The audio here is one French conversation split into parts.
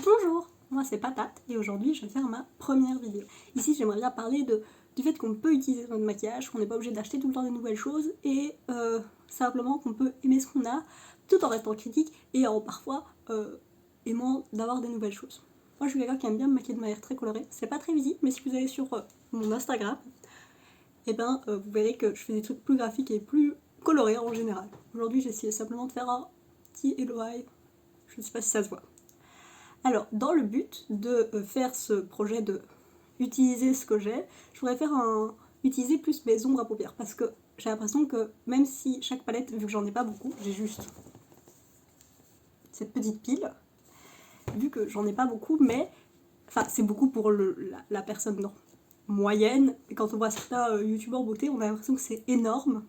Bonjour, moi c'est Patate et aujourd'hui je vais faire ma première vidéo. Ici j'aimerais bien parler du fait qu'on peut utiliser notre maquillage, qu'on n'est pas obligé d'acheter tout le temps des nouvelles choses et simplement qu'on peut aimer ce qu'on a tout en restant critique et en parfois aimant d'avoir des nouvelles choses. Moi je suis quelqu'un qui aime bien me maquiller de manière très colorée, c'est pas très visible mais si vous allez sur mon Instagram, et vous verrez que je fais des trucs plus graphiques et plus colorés en général. Aujourd'hui j'ai essayé simplement de faire un petit hello eye, je ne sais pas si ça se voit. Alors, dans le but de faire ce projet de utiliser ce que j'ai, je voudrais utiliser plus mes ombres à paupières parce que j'ai l'impression que même si chaque palette, vu que j'en ai pas beaucoup, j'ai juste cette petite pile, vu que j'en ai pas beaucoup, mais enfin c'est beaucoup pour la personne moyenne, et quand on voit certains youtubeurs beauté, on a l'impression que c'est énorme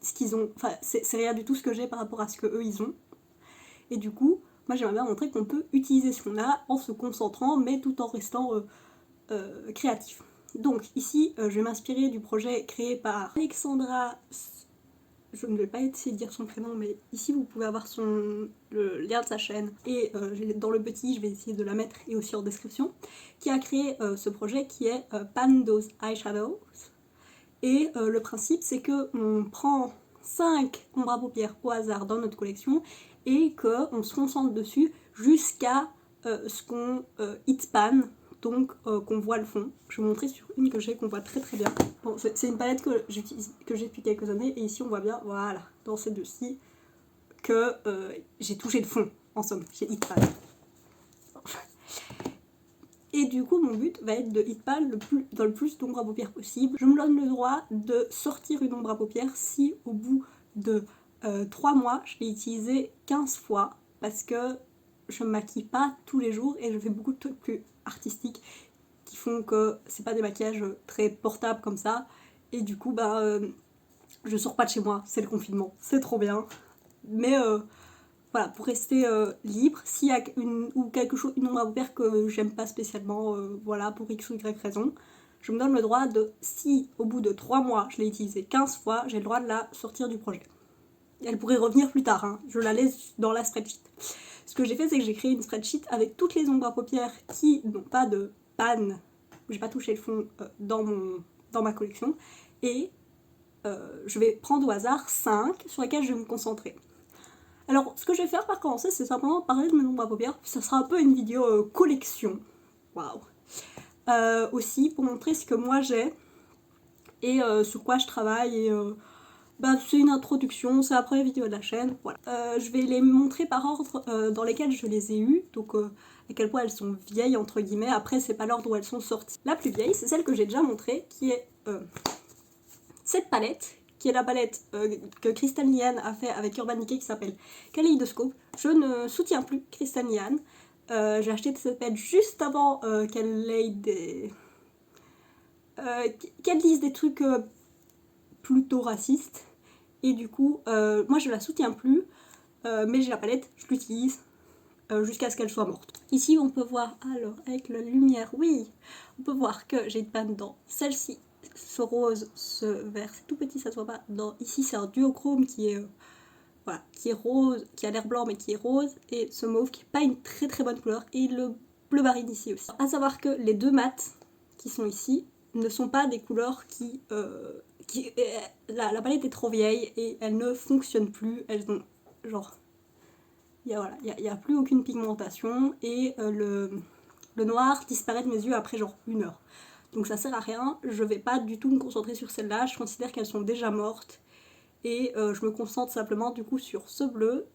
ce qu'ils ont, enfin c'est rien du tout ce que j'ai par rapport à ce que eux ils ont, et du coup moi j'aimerais bien montrer qu'on peut utiliser ce qu'on a en se concentrant mais tout en restant créatif. Donc ici je vais m'inspirer du projet créé par Alexandra, je ne vais pas essayer de dire son prénom mais ici vous pouvez avoir le lien de sa chaîne et dans le petit je vais essayer de la mettre et aussi en description, qui a créé ce projet qui est Pando's Eyeshadows. Et le principe c'est que on prend 5 ombres à paupières au hasard dans notre collection et qu'on se concentre dessus jusqu'à ce qu'on hit pan, donc qu'on voit le fond. Je vais vous montrer sur une que j'ai qu'on voit très très bien. Bon, c'est une palette que j'ai depuis quelques années et ici on voit bien, voilà, dans ces deux-ci, que j'ai touché le fond, en somme, j'ai hit pan. Et du coup, mon but va être de hit pan dans le plus d'ombres à paupières possible. Je me donne le droit de sortir une ombre à paupières si au bout de 3 mois, je l'ai utilisée 15 fois parce que je me maquille pas tous les jours et je fais beaucoup de trucs plus artistiques qui font que c'est pas des maquillages très portables comme ça. Et du coup, je sors pas de chez moi, c'est le confinement, c'est trop bien. Mais voilà, pour rester libre, s'il y a une ombre à paupières que j'aime pas spécialement, voilà, pour X ou Y raison, je me donne le droit de, si au bout de 3 mois je l'ai utilisée 15 fois, j'ai le droit de la sortir du projet. Elle pourrait revenir plus tard, hein. Je la laisse dans la spreadsheet. Ce que j'ai fait, c'est que j'ai créé une spreadsheet avec toutes les ombres à paupières qui n'ont pas de panne, j'ai pas touché le fond dans ma collection, et je vais prendre au hasard 5 sur lesquelles je vais me concentrer. Alors, ce que je vais faire par commencer, c'est simplement parler de mes ombres à paupières. Ça sera un peu une vidéo collection. Waouh! Aussi, pour montrer ce que moi j'ai et sur quoi je travaille. Et c'est une introduction, c'est la première vidéo de la chaîne. Voilà. Je vais les montrer par ordre dans lesquels je les ai eues. Donc, à quel point elles sont vieilles, entre guillemets. Après, c'est pas l'ordre où elles sont sorties. La plus vieille, c'est celle que j'ai déjà montrée, qui est cette palette, qui est la palette que Crystal Liane a fait avec Urban Decay, qui s'appelle Kaleidoscope. Je ne soutiens plus Crystal Liane. J'ai acheté cette palette juste avant qu'elle dise des trucs plutôt racistes. Et du coup, moi je la soutiens plus, mais j'ai la palette, je l'utilise jusqu'à ce qu'elle soit morte. Ici on peut voir, alors avec la lumière, oui, on peut voir que j'ai une panne dans celle-ci, ce rose, ce vert, c'est tout petit, ça se voit pas. Ici c'est un duochrome qui est voilà, qui est rose, qui a l'air blanc mais qui est rose, et ce mauve qui est pas une très très bonne couleur, et le bleu marine ici aussi. A savoir que les deux mats qui sont ici ne sont pas des couleurs la palette est trop vieille et elle ne fonctionne plus, elles ont genre il y a plus aucune pigmentation et le noir disparaît de mes yeux après genre 1 heure. Donc ça sert à rien, je vais pas du tout me concentrer sur celles-là, je considère qu'elles sont déjà mortes et je me concentre simplement du coup sur ce bleu,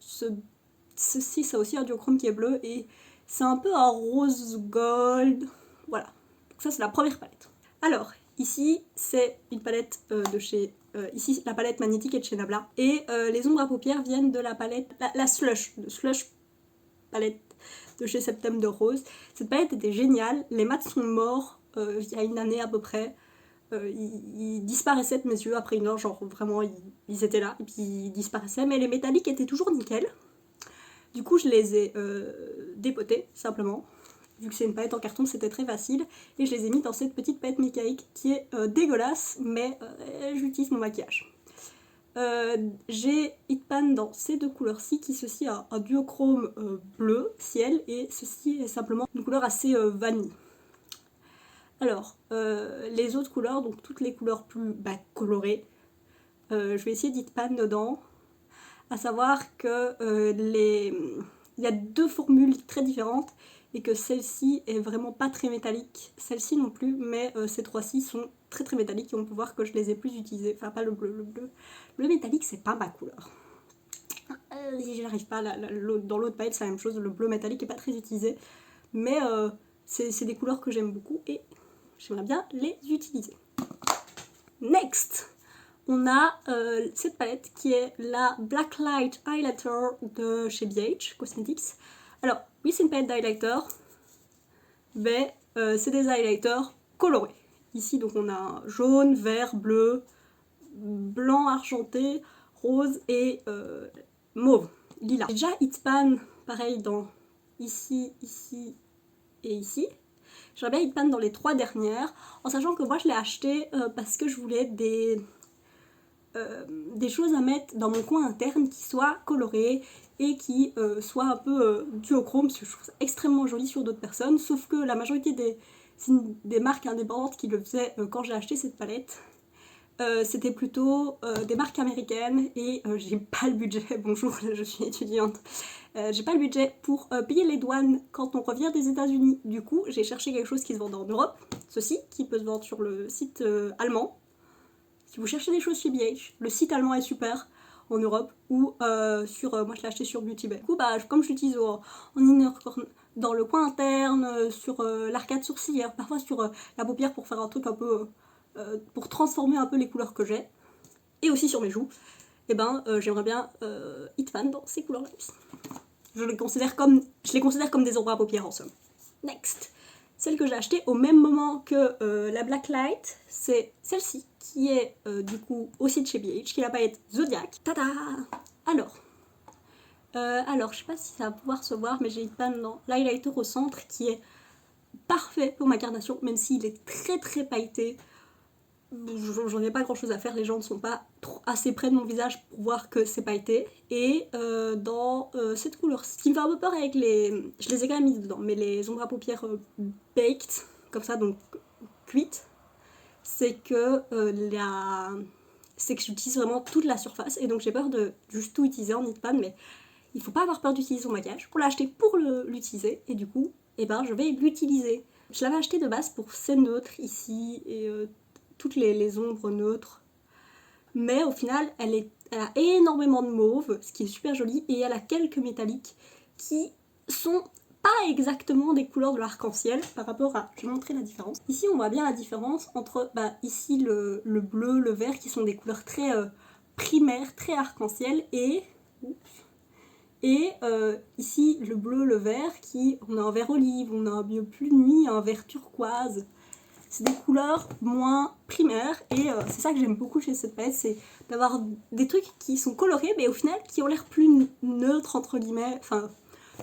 ceci c'est aussi un duochrome qui est bleu et c'est un peu un rose gold, voilà. Donc ça c'est la première palette. Alors ici c'est une palette de chez, ici la palette magnétique est de chez Nabla et les ombres à paupières viennent de la palette, la slush palette de chez Septembre de Rose. Cette palette était géniale, les mats sont morts il y a une année à peu près. Ils disparaissaient de mes yeux après 1 heure, genre vraiment ils étaient là et puis ils disparaissaient, mais les métalliques étaient toujours nickel. Du coup je les ai dépotés simplement, vu que c'est une palette en carton c'était très facile, et je les ai mis dans cette petite palette mécanique qui est dégueulasse mais j'utilise mon maquillage. J'ai Hitpan dans ces deux couleurs-ci qui ceci a un duochrome bleu ciel et ceci est simplement une couleur assez vanille. Alors les autres couleurs, donc toutes les couleurs plus colorées, je vais essayer d'Hitpan dedans, à savoir que il y a deux formules très différentes et que celle-ci est vraiment pas très métallique, celle-ci non plus, mais ces trois-ci sont très très métalliques et on peut voir que je les ai plus utilisées, enfin pas le bleu, le métallique c'est pas ma couleur. Je n'arrive pas, dans l'autre palette c'est la même chose, le bleu métallique est pas très utilisé, mais c'est des couleurs que j'aime beaucoup et j'aimerais bien les utiliser. Next, on a cette palette qui est la Blacklight Highlighter de chez BH Cosmetics. Alors oui c'est une palette d'highlighter, mais c'est des highlighters colorés. Ici donc on a jaune, vert, bleu, blanc argenté, rose et mauve, lilas. J'ai déjà Hitpan pareil dans ici, ici et ici. J'aurais bien Hitpan dans les trois dernières, en sachant que moi je l'ai acheté parce que je voulais des choses à mettre dans mon coin interne qui soient colorées et qui soient un peu duochrome, parce que je trouve ça extrêmement joli sur d'autres personnes, sauf que la majorité des marques indépendantes qui le faisaient quand j'ai acheté cette palette, c'était plutôt des marques américaines et j'ai pas le budget, bonjour je suis étudiante, j'ai pas le budget pour payer les douanes quand on revient des États-Unis. Du coup j'ai cherché quelque chose qui se vend en Europe, ceci qui peut se vendre sur le site allemand. Si vous cherchez des choses chez BH, le site allemand est super en Europe, ou moi je l'ai acheté sur Beauty Bay. Du coup comme je l'utilise en inner corner, dans le coin interne, sur l'arcade sourcilière, parfois sur la paupière pour faire un truc un peu pour transformer un peu les couleurs que j'ai, et aussi sur mes joues, et j'aimerais bien Hitpan dans ces couleurs-là aussi. Je les considère comme des ombres à paupières en somme. Next, celle que j'ai achetée au même moment que la Blacklight, c'est celle-ci, qui est du coup aussi de chez BH, qui est la palette Zodiac. Tada! Alors, je sais pas si ça va pouvoir se voir, mais j'ai Hitpan dans l'highlighter au centre, qui est parfait pour ma carnation, même s'il est très très pailleté. J'en ai pas grand chose à faire, les gens ne sont pas assez près de mon visage pour voir que c'est pailleté. Et dans cette couleur, ce qui me fait un peu peur avec je les ai quand même mis dedans, mais les ombres à paupières baked, comme ça, donc cuites, c'est que j'utilise vraiment toute la surface, et donc j'ai peur de juste tout utiliser en Hitpan, mais il faut pas avoir peur d'utiliser son maquillage. Pour l'acheter pour l'utiliser, et du coup, je vais l'utiliser. Je l'avais acheté de base pour ces neutres ici, et toutes les ombres neutres, mais au final elle a énormément de mauve, ce qui est super joli, et elle a quelques métalliques qui sont pas exactement des couleurs de l'arc-en-ciel par rapport à... Je vais montrer la différence. Ici on voit bien la différence entre ici le bleu, le vert, qui sont des couleurs très primaires, très arc-en-ciel, et ici le bleu, le vert, on a un vert olive, on a un bleu plus nuit, un vert turquoise. C'est des couleurs moins primaires, et c'est ça que j'aime beaucoup chez cette palette, c'est d'avoir des trucs qui sont colorés mais au final qui ont l'air plus neutres entre guillemets, enfin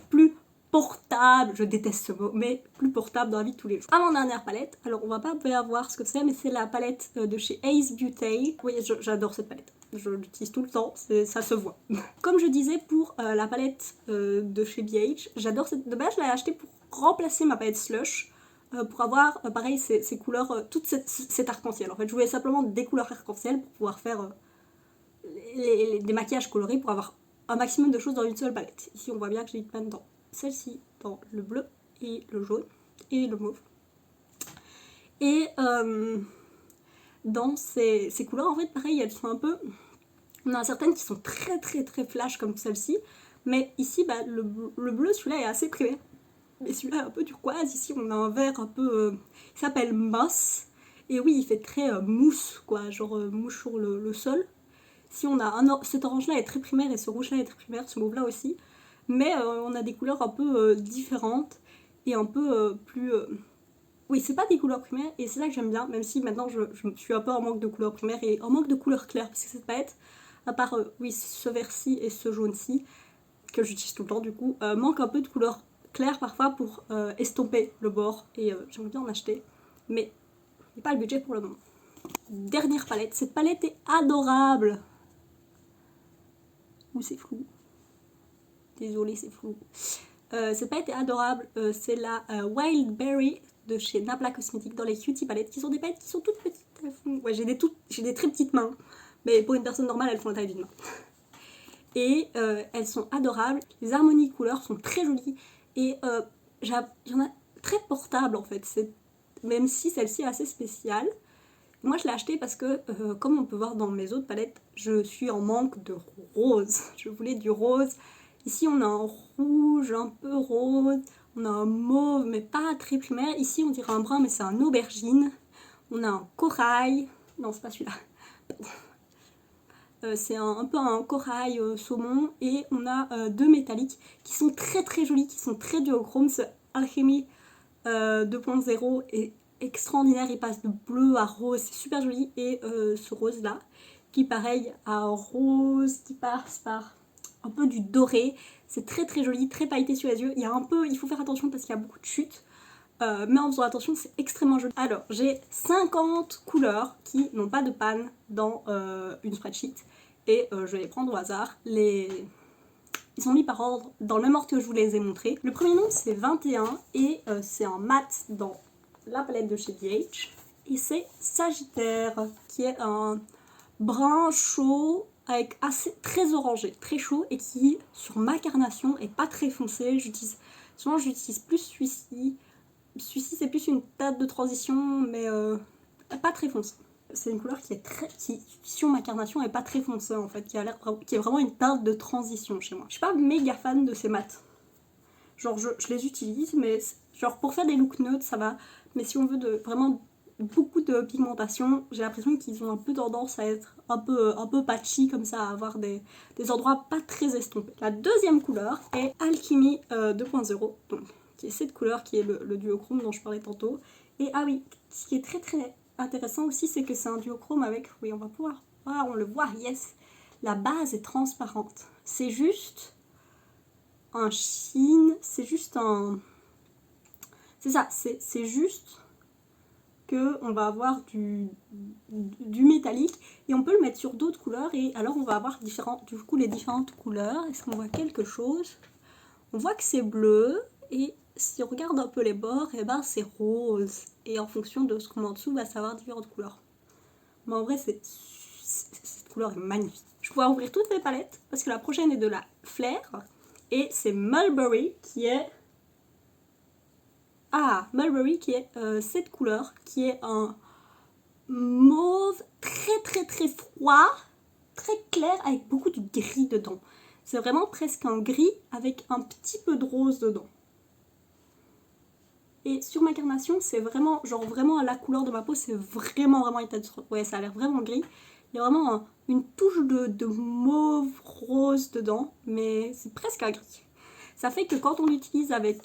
plus portables, je déteste ce mot, mais plus portables dans la vie de tous les jours. À mon dernière palette, alors on va pas bien voir ce que c'est, mais c'est la palette de chez Ace Beauty. Oui, j'adore cette palette, je l'utilise tout le temps, ça se voit. Comme je disais pour la palette de chez BH, j'adore cette... De base je l'ai achetée pour remplacer ma palette Slush, pour avoir pareil ces couleurs, toute cet arc-en-ciel. En fait je voulais simplement des couleurs arc-en-ciel pour pouvoir faire des maquillages colorés, pour avoir un maximum de choses dans une seule palette. Ici on voit bien que j'ai Hitpan dans celle-ci, dans le bleu et le jaune et le mauve, et dans ces couleurs en fait pareil elles sont un peu... On a certaines qui sont très très très flash comme celle-ci, mais ici le bleu, celui-là est assez primaire. Mais celui-là est un peu turquoise. Ici on a un vert un peu... il s'appelle Moss. Et oui, il fait très mousse, quoi, genre mouche sur le sol. Ici on a cet orange-là est très primaire, et ce rouge-là est très primaire, ce mauve-là aussi. Mais on a des couleurs un peu différentes, et un peu plus... Oui, c'est pas des couleurs primaires, et c'est ça que j'aime bien, même si maintenant je suis un peu en manque de couleurs primaires, et en manque de couleurs claires, parce que cette palette, à part oui, ce vert-ci et ce jaune-ci, que j'utilise tout le temps du coup, manque un peu de couleurs clair parfois pour estomper le bord, et j'aimerais bien en acheter, mais j'ai pas le budget pour le moment. Dernière palette, cette palette est adorable. ou c'est flou. Désolée, c'est flou. Cette palette est adorable, c'est la Wild Berry de chez Nabla Cosmetics dans les Cutie palettes, qui sont des palettes qui sont toutes petites. Ouais, j'ai des très petites mains, mais pour une personne normale, elles font la taille d'une main. Et elles sont adorables, les harmonies de couleurs sont très jolies, et il y en a très portables en fait, même si celle-ci est assez spéciale. Moi je l'ai achetée parce que, comme on peut voir dans mes autres palettes, je suis en manque de rose. Je voulais du rose. Ici on a un rouge un peu rose, on a un mauve mais pas très primaire. Ici on dirait un brun mais c'est un aubergine. On a un corail, non c'est pas celui-là. C'est un peu un corail saumon, et on a deux métalliques qui sont très très jolis, qui sont très duochrome. Ce Alchemy 2.0 est extraordinaire, il passe de bleu à rose, c'est super joli. Et ce rose là qui pareil à un rose qui passe par un peu du doré, c'est très très joli, très pailleté sur les yeux. Il faut faire attention parce qu'il y a beaucoup de chutes, mais en faisant attention c'est extrêmement joli. Alors j'ai 50 couleurs qui n'ont pas de panne dans une spreadsheet, et je vais les prendre au hasard. Ils sont mis par ordre dans le même ordre que je vous les ai montrés. Le premier nom c'est 21 et c'est un mat dans la palette de chez BH, et c'est Sagittaire qui est un brun chaud avec très orangé, très chaud, et qui sur ma carnation est pas très foncé. Souvent j'utilise plus celui-ci. Celui-ci c'est plus une teinte de transition, mais pas très foncé. C'est une couleur qui sur ma carnation est pas très foncée en fait, qui est vraiment une teinte de transition chez moi. Je suis pas méga fan de ces mats. Genre je les utilise, mais genre pour faire des looks neutres ça va, mais si on veut vraiment beaucoup de pigmentation, j'ai l'impression qu'ils ont un peu tendance à être un peu patchy comme ça, à avoir des endroits pas très estompés. La deuxième couleur est Alchemy 2.0, donc qui est cette couleur qui est le duochrome dont je parlais tantôt. Et ah oui, ce qui est très très intéressant aussi, c'est que c'est un duochrome avec, oui on va pouvoir, ah on le voit, yes, la base est transparente. C'est juste un sheen, c'est juste un... C'est ça, c'est juste que on va avoir du métallique, et on peut le mettre sur d'autres couleurs, et alors on va avoir les différentes couleurs. Est-ce qu'on voit quelque chose? On voit que c'est bleu, et si on regarde un peu les bords, et ben c'est rose, et en fonction de ce qu'on met en dessous, ça va avoir différentes couleurs. Mais en vrai cette couleur est magnifique. Je vais ouvrir toutes les palettes parce que la prochaine est de la Flair, et c'est Mulberry qui est cette couleur qui est un mauve très très très froid, très clair, avec beaucoup de gris dedans. C'est vraiment presque un gris avec un petit peu de rose dedans. Et sur ma carnation, c'est vraiment, genre vraiment à la couleur de ma peau, c'est vraiment une teinte. Ouais, ça a l'air vraiment gris. Il y a vraiment une touche de mauve rose dedans, mais c'est presque un gris. Ça fait que quand on l'utilise avec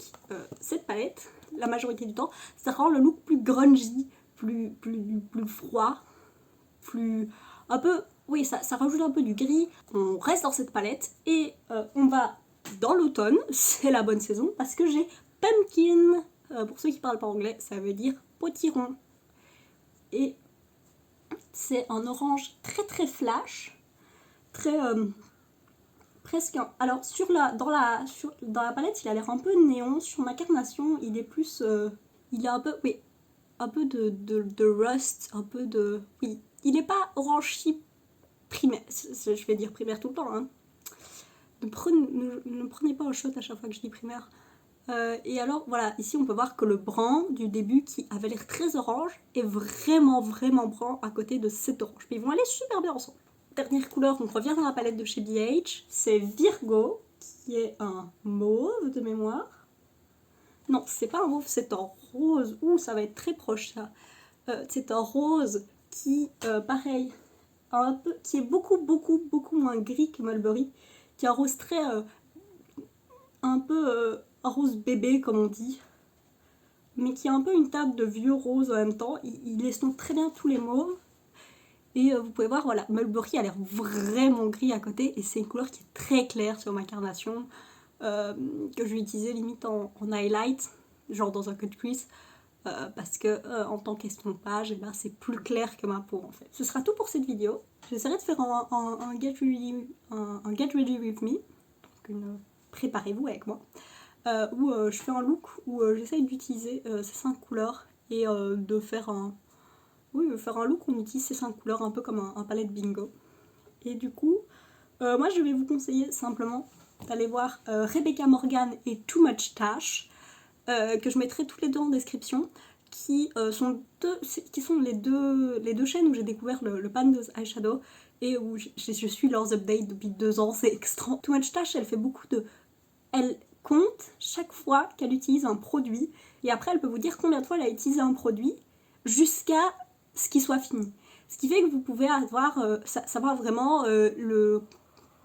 cette palette, la majorité du temps, ça rend le look plus grungy, plus froid, un peu, oui, ça rajoute un peu du gris. On reste dans cette palette, et on va dans l'automne, c'est la bonne saison, parce que j'ai Pumpkin. Pour ceux qui parlent pas anglais, ça veut dire potiron. Et c'est un orange très très flash, très presque alors dans la palette il a l'air un peu néon. Sur ma carnation il est plus il a un peu, oui, un peu de rust, un peu de, oui, il n'est pas orange primaire, je vais dire primaire tout le temps, hein. Ne prenez pas au shot à chaque fois que je dis primaire. Et alors voilà, ici on peut voir que le brun du début qui avait l'air très orange est vraiment brun à côté de cet orange, mais ils vont aller super bien ensemble. Dernière couleur, on revient dans la palette de chez BH, c'est Virgo, qui est un mauve de mémoire. Non, c'est pas un mauve, c'est un rose. Ouh, ça va être très proche ça. C'est un rose qui, pareil, qui est beaucoup moins gris que Mulberry, qui est un rose très, un peu un rose bébé comme on dit, mais qui a un peu une teinte de vieux rose en même temps. Il estompe très bien tous les mauves. Et vous pouvez voir, voilà, Mulberry a l'air vraiment gris à côté, et c'est une couleur qui est très claire sur ma carnation, que je vais utiliser limite en highlight, genre dans un cut crease. parce que en tant qu'estompage, c'est plus clair que ma peau en fait. Ce sera tout pour cette vidéo. J'essaierai de faire un get ready with me, donc préparez-vous avec moi, où je fais un look où j'essaye d'utiliser ces 5 couleurs et de faire un look où on utilise ces 5 couleurs un peu comme un palette bingo. Et du coup, moi je vais vous conseiller simplement d'aller voir Rebecca Morgan et Too Much Tash, que je mettrai toutes les deux en description, qui sont les deux chaînes où j'ai découvert le Pandas Eyeshadow et où je suis leurs updates depuis 2 ans, c'est extra. Too Much Tash, elle fait beaucoup de... Elle compte chaque fois qu'elle utilise un produit et après elle peut vous dire combien de fois elle a utilisé un produit jusqu'à ce qu'il soit fini. Ce qui fait que vous pouvez savoir vraiment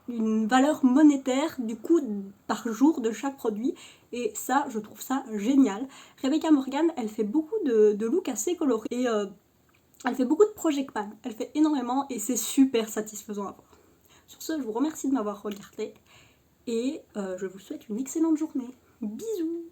une valeur monétaire du coût par jour de chaque produit, et ça je trouve ça génial. Rebecca Morgan, elle fait beaucoup de looks assez colorés et elle fait beaucoup de project pan, elle fait énormément et c'est super satisfaisant à voir. Sur ce, je vous remercie de m'avoir regardé et je vous souhaite une excellente journée. Bisous.